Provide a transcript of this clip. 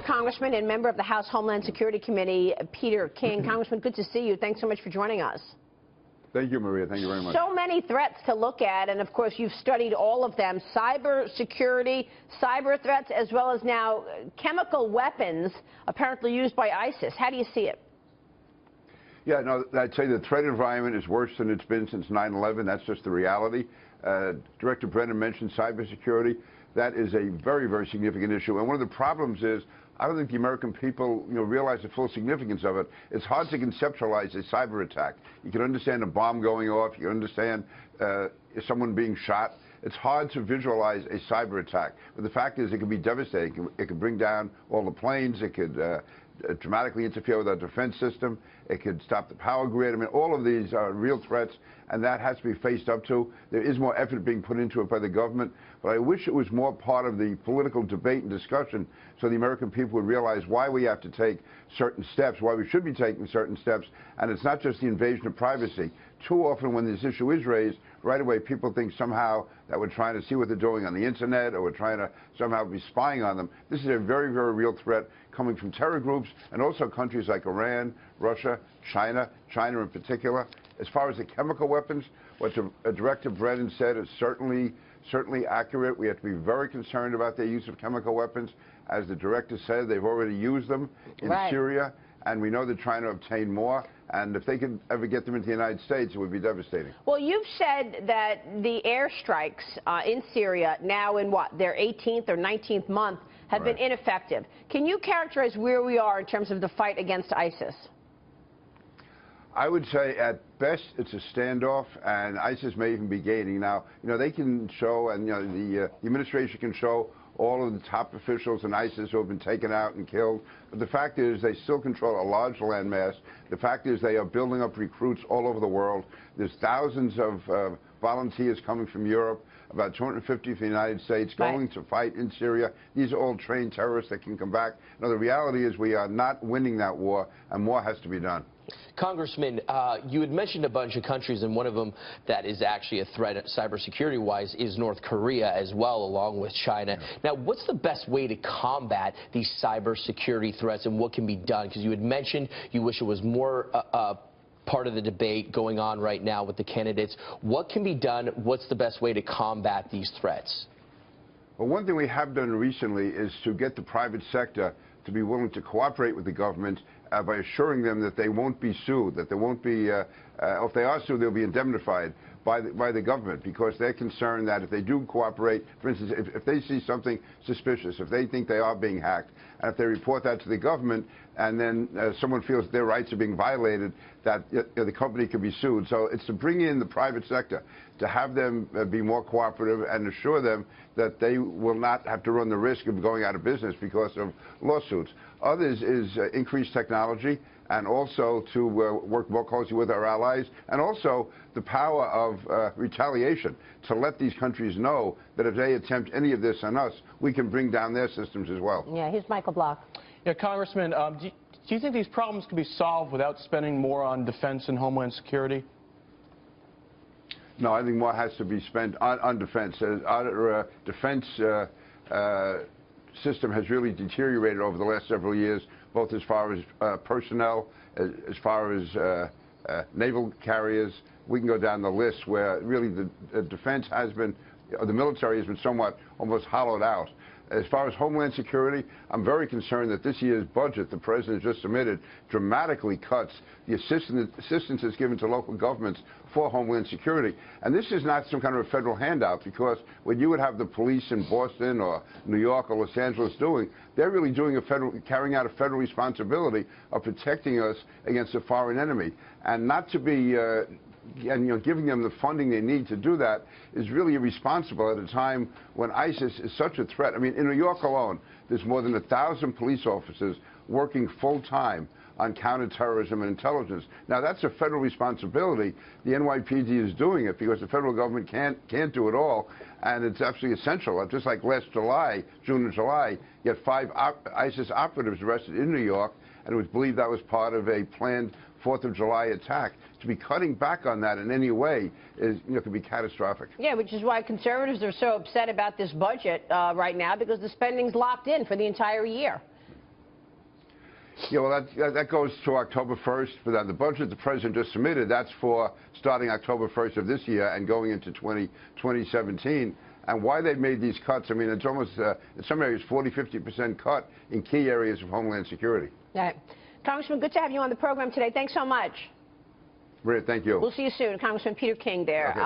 Congressman and member of the House Homeland Security Committee, Peter King. Congressman, good to see you. Thanks so much for joining us. Thank you, Maria. Thank you very much. So many threats to look at, and of course you've studied all of them. Cyber security, cyber threats, as well as now chemical weapons apparently used by ISIS. How do you see it? Yeah, no, I'd say the threat environment is worse than it's been since 9/11. That's just the reality. Director Brennan mentioned cybersecurity. That is a very, very significant issue. And one of the problems is, I don't think the American people, realize the full significance of it. It's hard to conceptualize a cyber attack. You can understand a bomb going off. You can understand someone being shot. It's hard to visualize a cyber attack. But the fact is, it can be devastating. It could bring down all the planes. It could dramatically interfere with our defense system. It could stop the power grid. I mean, all of these are real threats, and that has to be faced up to. There is more effort being put into it by the government, but I wish it was more part of the political debate and discussion so the American people would realize why we have to take certain steps, why we should be taking certain steps, and it's not just the invasion of privacy. Too often when this issue is raised, right away people think somehow that we're trying to see what they're doing on the internet or we're trying to somehow be spying on them. This is a very, very real threat coming from terror groups and also countries like Iran, Russia, China in particular. As far as the chemical weapons, what Director Brennan said is certainly accurate. We have to be very concerned about their use of chemical weapons. As the director said, they've already used them in Syria, and we know they're trying to obtain more. And if they could ever get them into the United States, it would be devastating. Well, you've said that the airstrikes in Syria, now in what, their 18th or 19th month, have been ineffective. Can you characterize where we are in terms of the fight against ISIS? I would say at best it's a standoff, and ISIS may even be gaining. Now, they can show, and the administration can show all of the top officials in ISIS who have been taken out and killed. But the fact is they still control a large landmass. The fact is they are building up recruits all over the world. There's thousands of volunteers coming from Europe, about 250 from the United States, going to fight in Syria. These are all trained terrorists that can come back. Now, the reality is we are not winning that war, and more has to be done. Congressman, you had mentioned a bunch of countries, and one of them that is actually a threat cybersecurity-wise is North Korea as well, along with China. Now, what's the best way to combat these cybersecurity threats, and what can be done? Because you had mentioned you wish it was more part of the debate going on right now with the candidates. What can be done? What's the best way to combat these threats? Well, one thing we have done recently is to get the private sector to be willing to cooperate with the government by assuring them that they won't be sued, that there won't be, if they are sued, they'll be indemnified by the government, because they're concerned that if they do cooperate, for instance, if they see something suspicious, if they think they are being hacked, and if they report that to the government, and then someone feels their rights are being violated, that the company can be sued. So it's to bring in the private sector, to have them be more cooperative and assure them that they will not have to run the risk of going out of business because of lawsuits. Others is increased technology, and also to work more closely with our allies, and also the power of retaliation, to let these countries know that if they attempt any of this on us, we can bring down their systems as well. Yeah, here's Michael Block. Yeah, Congressman, do you think these problems can be solved without spending more on defense and homeland security? No, I think more has to be spent on defense. Our defense system has really deteriorated over the last several years, both as far as personnel, as far as naval carriers. We can go down the list where really the defense has been, the military has been somewhat almost hollowed out. As far as Homeland Security, I'm very concerned that this year's budget the President just submitted dramatically cuts the assistance that's given to local governments for Homeland Security. And this is not some kind of a federal handout, because what you would have the police in Boston or New York or Los Angeles doing, they're really doing carrying out a federal responsibility of protecting us against a foreign enemy. And not to be giving them the funding they need to do that is really irresponsible at a time when ISIS is such a threat. I mean, in New York alone, there's more than 1,000 police officers working full-time on counterterrorism and intelligence. Now, that's a federal responsibility. The NYPD is doing it because the federal government can't do it all, and it's absolutely essential. Just like last July, June and July, you had 5 ISIS operatives arrested in New York, and it was believed that was part of a planned 4th of July attack. To be cutting back on that in any way is, could be catastrophic. Yeah, which is why conservatives are so upset about this budget right now, because the spending's locked in for the entire year. Yeah, well, that goes to October 1st. But the budget the president just submitted, that's for starting October 1st of this year and going into 2017. And why they made these cuts, I mean, it's almost, in some areas, 40–50% cut in key areas of Homeland Security. All right. Congressman, good to have you on the program today. Thanks so much. Maria, thank you. We'll see you soon. Congressman Peter King there. Okay,